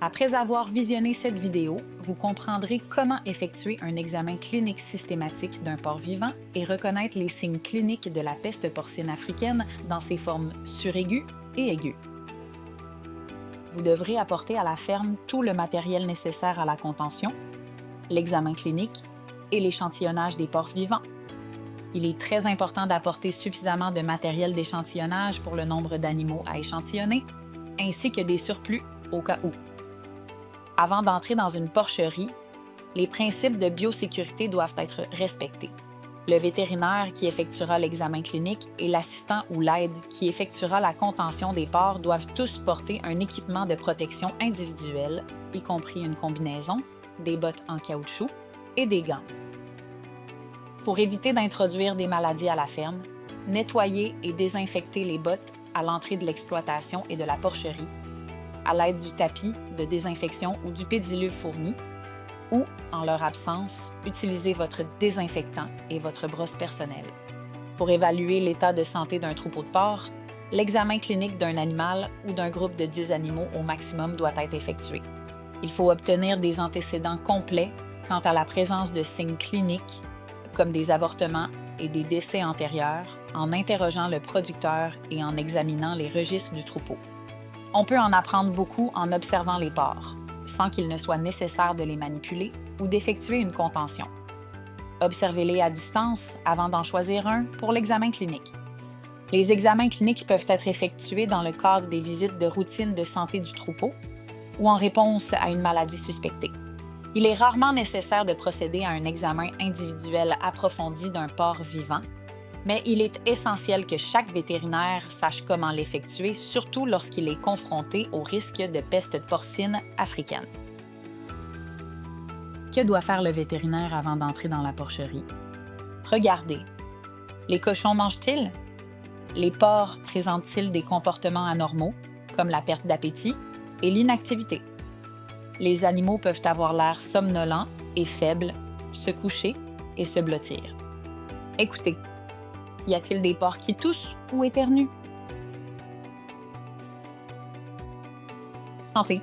Après avoir visionné cette vidéo, vous comprendrez comment effectuer un examen clinique systématique d'un porc vivant et reconnaître les signes cliniques de la peste porcine africaine dans ses formes suraiguës et aiguës. Vous devrez apporter à la ferme tout le matériel nécessaire à la contention, l'examen clinique et l'échantillonnage des porcs vivants. Il est très important d'apporter suffisamment de matériel d'échantillonnage pour le nombre d'animaux à échantillonner, ainsi que des surplus au cas où. Avant d'entrer dans une porcherie, les principes de biosécurité doivent être respectés. Le vétérinaire qui effectuera l'examen clinique et l'assistant ou l'aide qui effectuera la contention des porcs doivent tous porter un équipement de protection individuelle, y compris une combinaison, des bottes en caoutchouc et des gants. Pour éviter d'introduire des maladies à la ferme, nettoyez et désinfectez les bottes à l'entrée de l'exploitation et de la porcherie, à l'aide du tapis de désinfection ou du pédiluve fourni, ou, en leur absence, utilisez votre désinfectant et votre brosse personnelle. Pour évaluer l'état de santé d'un troupeau de porcs, l'examen clinique d'un animal ou d'un groupe de 10 animaux au maximum doit être effectué. Il faut obtenir des antécédents complets quant à la présence de signes cliniques, comme des avortements et des décès antérieurs, en interrogeant le producteur et en examinant les registres du troupeau. On peut en apprendre beaucoup en observant les porcs, sans qu'il ne soit nécessaire de les manipuler ou d'effectuer une contention. Observez-les à distance avant d'en choisir un pour l'examen clinique. Les examens cliniques peuvent être effectués dans le cadre des visites de routine de santé du troupeau ou en réponse à une maladie suspectée. Il est rarement nécessaire de procéder à un examen individuel approfondi d'un porc vivant, mais il est essentiel que chaque vétérinaire sache comment l'effectuer, surtout lorsqu'il est confronté au risque de peste porcine africaine. Que doit faire le vétérinaire avant d'entrer dans la porcherie? Regardez. Les cochons mangent-ils? Les porcs présentent-ils des comportements anormaux, comme la perte d'appétit et l'inactivité? Les animaux peuvent avoir l'air somnolents et faibles, se coucher et se blottir. Écoutez. Y a-t-il des porcs qui toussent ou éternuent? Sentez.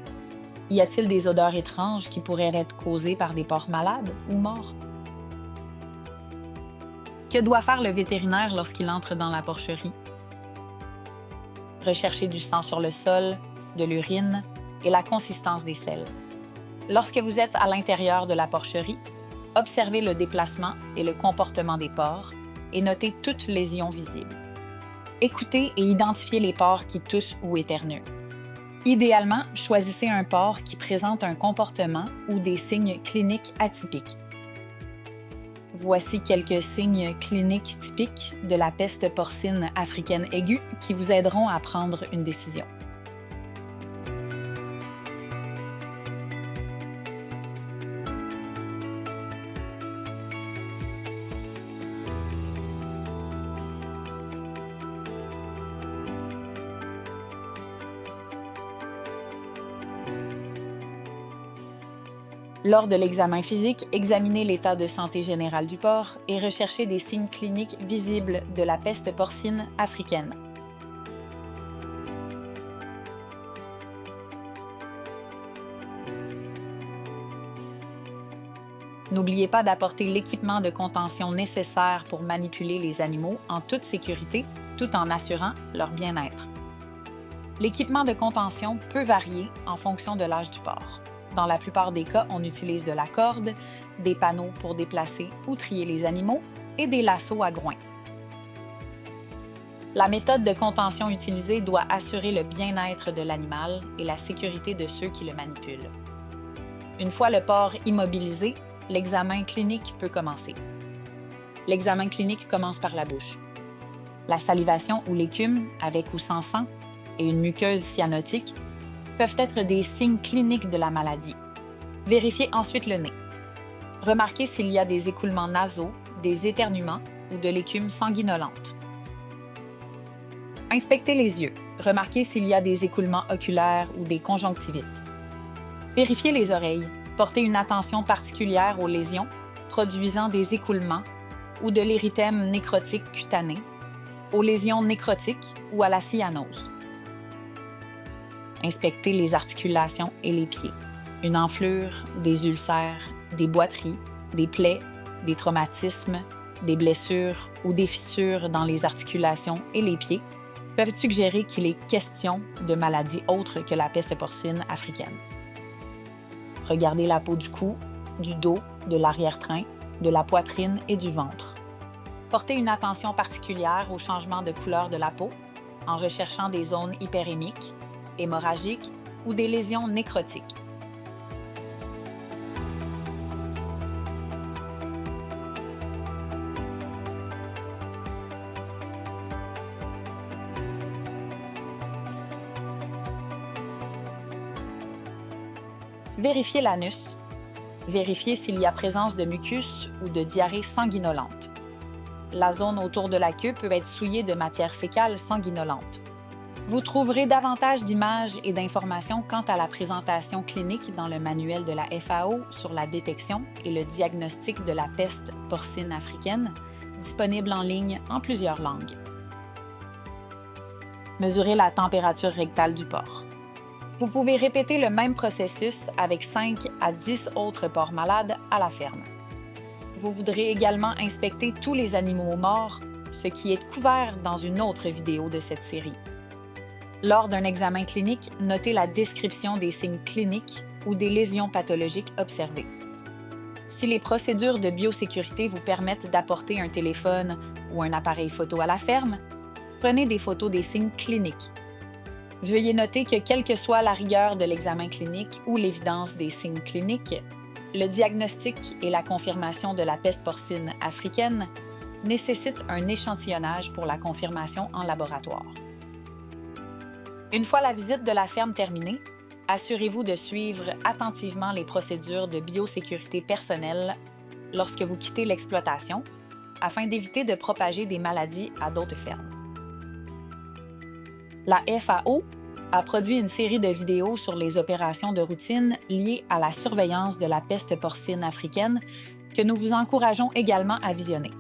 Y a-t-il des odeurs étranges qui pourraient être causées par des porcs malades ou morts? Que doit faire le vétérinaire lorsqu'il entre dans la porcherie? Rechercher du sang sur le sol, de l'urine et la consistance des selles. Lorsque vous êtes à l'intérieur de la porcherie, observez le déplacement et le comportement des porcs et notez toute lésion visible. Écoutez et identifiez les porcs qui toussent ou éternuent. Idéalement, choisissez un porc qui présente un comportement ou des signes cliniques atypiques. Voici quelques signes cliniques typiques de la peste porcine africaine aiguë qui vous aideront à prendre une décision. Lors de l'examen physique, examinez l'état de santé général du porc et recherchez des signes cliniques visibles de la peste porcine africaine. N'oubliez pas d'apporter l'équipement de contention nécessaire pour manipuler les animaux en toute sécurité, tout en assurant leur bien-être. L'équipement de contention peut varier en fonction de l'âge du porc. Dans la plupart des cas, on utilise de la corde, des panneaux pour déplacer ou trier les animaux et des lassos à groins. La méthode de contention utilisée doit assurer le bien-être de l'animal et la sécurité de ceux qui le manipulent. Une fois le porc immobilisé, l'examen clinique peut commencer. L'examen clinique commence par la bouche. La salivation ou l'écume, avec ou sans sang, et une muqueuse cyanotique peuvent être des signes cliniques de la maladie. Vérifiez ensuite le nez. Remarquez s'il y a des écoulements nasaux, des éternuements ou de l'écume sanguinolente. Inspectez les yeux. Remarquez s'il y a des écoulements oculaires ou des conjonctivites. Vérifiez les oreilles. Portez une attention particulière aux lésions produisant des écoulements ou de l'érythème nécrotique cutané, aux lésions nécrotiques ou à la cyanose. Inspectez les articulations et les pieds. Une enflure, des ulcères, des boiteries, des plaies, des traumatismes, des blessures ou des fissures dans les articulations et les pieds peuvent suggérer qu'il est question de maladies autres que la peste porcine africaine. Regardez la peau du cou, du dos, de l'arrière-train, de la poitrine et du ventre. Portez une attention particulière au changement de couleur de la peau en recherchant des zones hyperémiques, hémorragiques ou des lésions nécrotiques. Vérifiez l'anus. Vérifiez s'il y a présence de mucus ou de diarrhée sanguinolente. La zone autour de la queue peut être souillée de matière fécale sanguinolente. Vous trouverez davantage d'images et d'informations quant à la présentation clinique dans le manuel de la FAO sur la détection et le diagnostic de la peste porcine africaine, disponible en ligne en plusieurs langues. Mesurez la température rectale du porc. Vous pouvez répéter le même processus avec 5 à 10 autres porcs malades à la ferme. Vous voudrez également inspecter tous les animaux morts, ce qui est couvert dans une autre vidéo de cette série. Lors d'un examen clinique, notez la description des signes cliniques ou des lésions pathologiques observées. Si les procédures de biosécurité vous permettent d'apporter un téléphone ou un appareil photo à la ferme, prenez des photos des signes cliniques. Veuillez noter que quelle que soit la rigueur de l'examen clinique ou l'évidence des signes cliniques, le diagnostic et la confirmation de la peste porcine africaine nécessitent un échantillonnage pour la confirmation en laboratoire. Une fois la visite de la ferme terminée, assurez-vous de suivre attentivement les procédures de biosécurité personnelle lorsque vous quittez l'exploitation, afin d'éviter de propager des maladies à d'autres fermes. La FAO a produit une série de vidéos sur les opérations de routine liées à la surveillance de la peste porcine africaine que nous vous encourageons également à visionner.